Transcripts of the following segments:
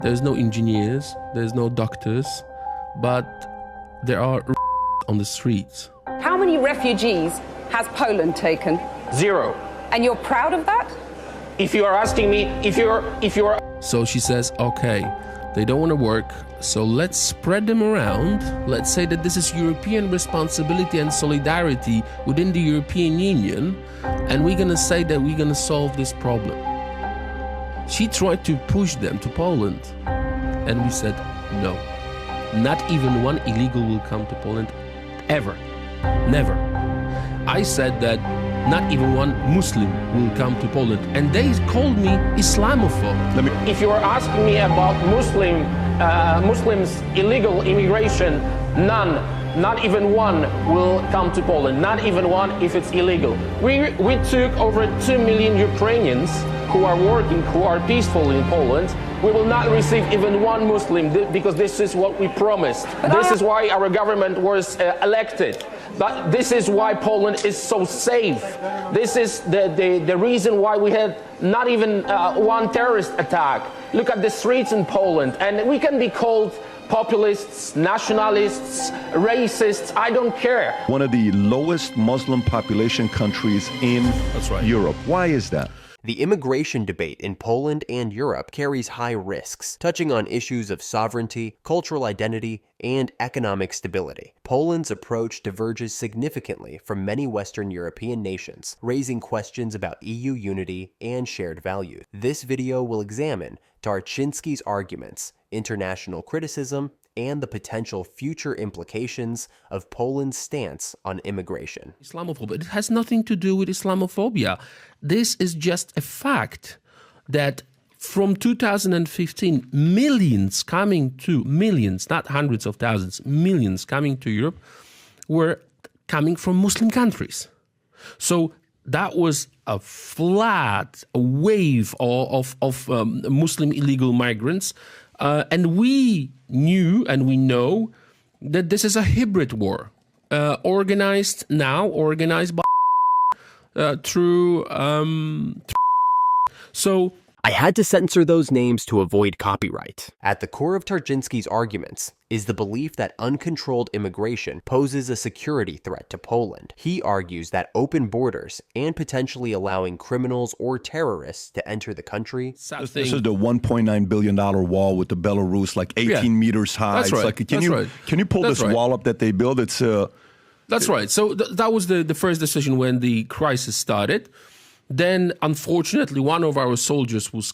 There's no engineers, there's no doctors, but there are on the streets. How many refugees has Poland taken? 0. And you're proud of that? If you are asking me, if you're So she says, okay, they don't want to work, so let's spread them around. Let's say that this is European responsibility and solidarity within the European Union, and we're going to say that we're going to solve this problem. She tried to push them to Poland, and we said, no. Not even one illegal will come to Poland, ever. Never. I said that not even one Muslim will come to Poland, and they called me Islamophobe. If you are asking me about Muslims illegal immigration, none, not even one will come to Poland. Not even one if it's illegal. We took over 2 million Ukrainians who are working, who are peaceful in Poland. We will not receive even one Muslim because this is what we promised. This is why our government was elected. But this is why Poland is so safe. This is the reason why we had not even one terrorist attack. Look at the streets in Poland, and we can be called populists, nationalists, racists, I don't care. One of the lowest Muslim population countries in Europe. Why is that? The immigration debate in Poland and Europe carries high risks, touching on issues of sovereignty, cultural identity, and economic stability. Poland's approach diverges significantly from many Western European nations, raising questions about EU unity and shared values. This video will examine Tarczyński's arguments, international criticism, and the potential future implications of Poland's stance on immigration. Islamophobia. It has nothing to do with Islamophobia. This is just a fact that from 2015, millions, not hundreds of thousands, millions coming to Europe were coming from Muslim countries. So that was a flat wave of Muslim illegal migrants. And we knew and we know that this is a hybrid war, organized by through. So I had to censor those names to avoid copyright. At the core of Tarczyński's arguments is the belief that uncontrolled immigration poses a security threat to Poland. He argues that open borders and potentially allowing criminals or terrorists to enter the country. This is the $1.9 billion wall with the Belarus, like 18 meters high. That's right. Like, can you pull this wall up that they built? That's right. So that was the first decision when the crisis started. Then, unfortunately, one of our soldiers was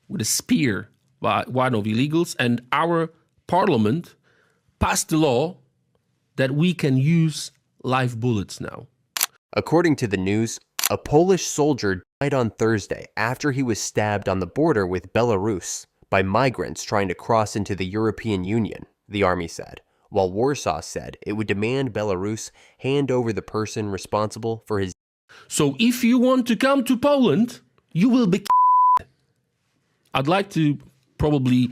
with a spear by one of illegals, and our parliament passed the law that we can use live bullets now. According to the news, a Polish soldier died on Thursday after he was stabbed on the border with Belarus by migrants trying to cross into the European Union, the army said, while Warsaw said it would demand Belarus hand over the person responsible for his. So if you want to come to Poland, you will be. I'd like to probably,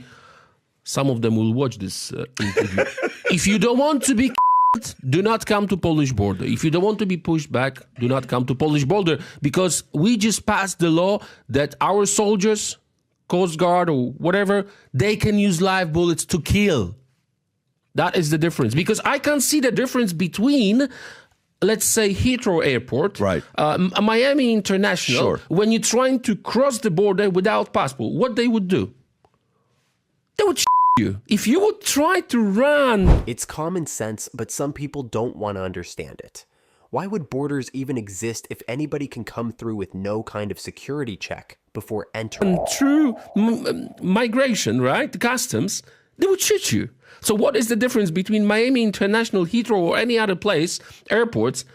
some of them will watch this interview. If you don't want to be, do not come to Polish border. If you don't want to be pushed back, do not come to Polish border, because we just passed the law that our soldiers, Coast Guard or whatever, they can use live bullets to kill. That is the difference, because I can't see the difference between, let's say, Heathrow Airport, right, Miami International, sure, when you're trying to cross the border without passport, what they would do? They would you. If you would try to run. It's common sense, but some people don't want to understand it. Why would borders even exist if anybody can come through with no kind of security check before entering? Through migration, right, the customs, they would shoot you. So what is the difference between Miami International, Heathrow, or any other place, airports,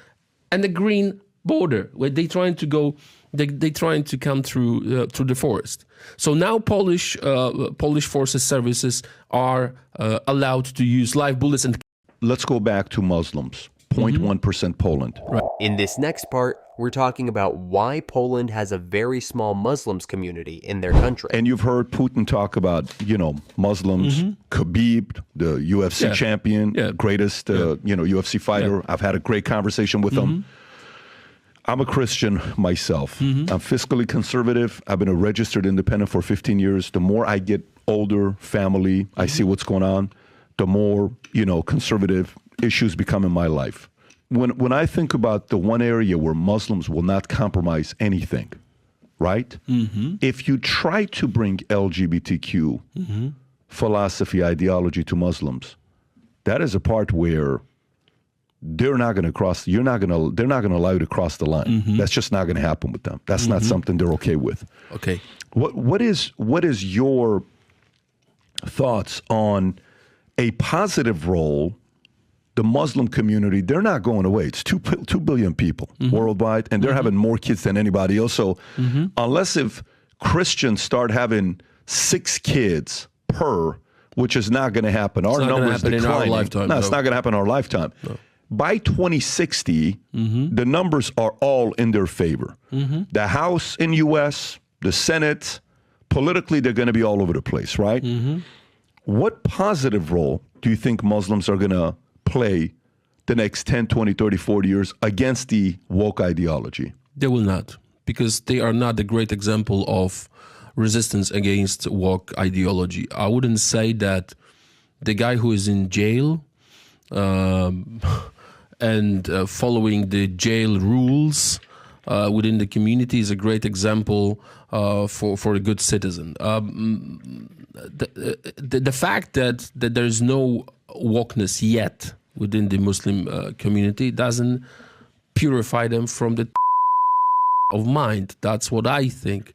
and the green border where they trying to go? They trying to come through the forest. So now Polish forces services are allowed to use live bullets. And let's go back to Muslims. 0.1% Poland. Right. In this next part, we're talking about why Poland has a very small Muslims community in their country. And you've heard Putin talk about, Muslims, Khabib, the UFC champion, greatest, UFC fighter. I've had a great conversation with him. I'm a Christian myself. I'm fiscally conservative. I've been a registered independent for 15 years. The more I get older, family, I see what's going on, the more, conservative issues become in my life. When I think about the one area where Muslims will not compromise anything, right? Mm-hmm. If you try to bring LGBTQ philosophy, ideology to Muslims, that is a part where they're not going to cross. They're not going to allow you to cross the line. Mm-hmm. That's just not going to happen with them. That's not something they're okay with. Okay. What is your thoughts on a positive role? The Muslim community, they're not going away. It's 2 billion people worldwide, and they're having more kids than anybody else. So unless if Christians start having 6 kids per, which is not going to happen. Our numbers declining. In our lifetime, no, it's not going to happen in our lifetime. No. By 2060, the numbers are all in their favor. The House in U.S., the Senate, politically, they're going to be all over the place, right? What positive role do you think Muslims are going to play the next 10, 20, 30, 40 years against the woke ideology? They will not, because they are not a great example of resistance against woke ideology. I wouldn't say that the guy who is in jail and following the jail rules within the community is a great example for a good citizen. The fact that there is no wokeness yet within the Muslim community doesn't purify them from the of mind. That's what I think.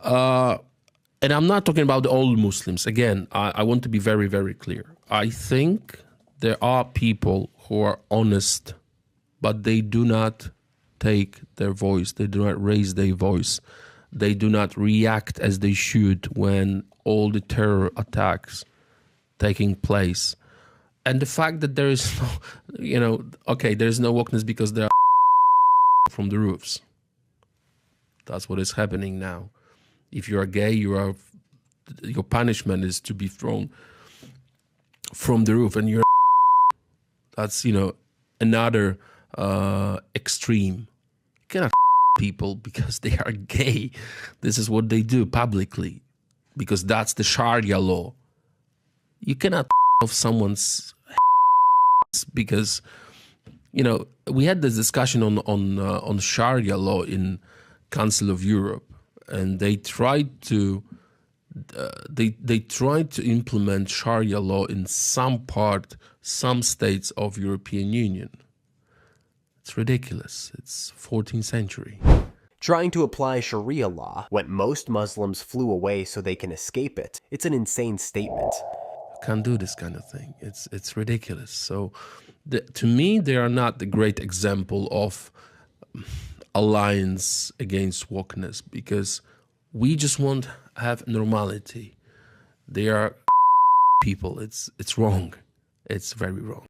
And I'm not talking about the old Muslims. Again, I want to be very, very clear. I think there are people who are honest, but they do not take their voice. They do not raise their voice. They do not react as they should when all the terror attacks taking place. And the fact that there is no, there's no wokeness because there are from the roofs. That's what is happening now. If you are gay, your punishment is to be thrown from the roof, and that's another extreme. You cannot people because they are gay. This is what they do publicly, because that's the Sharia law. You cannot of someone's because we had this discussion on Sharia law in Council of Europe, and they tried to implement Sharia law in some states of European Union. It's ridiculous. It's 14th century. Trying to apply Sharia law when most Muslims flew away so they can escape it. It's an insane statement. Can't do this kind of thing. It's ridiculous. So to me, they are not the great example of alliance against wokeness, because we just want to have normality. They are people. It's wrong. It's very wrong.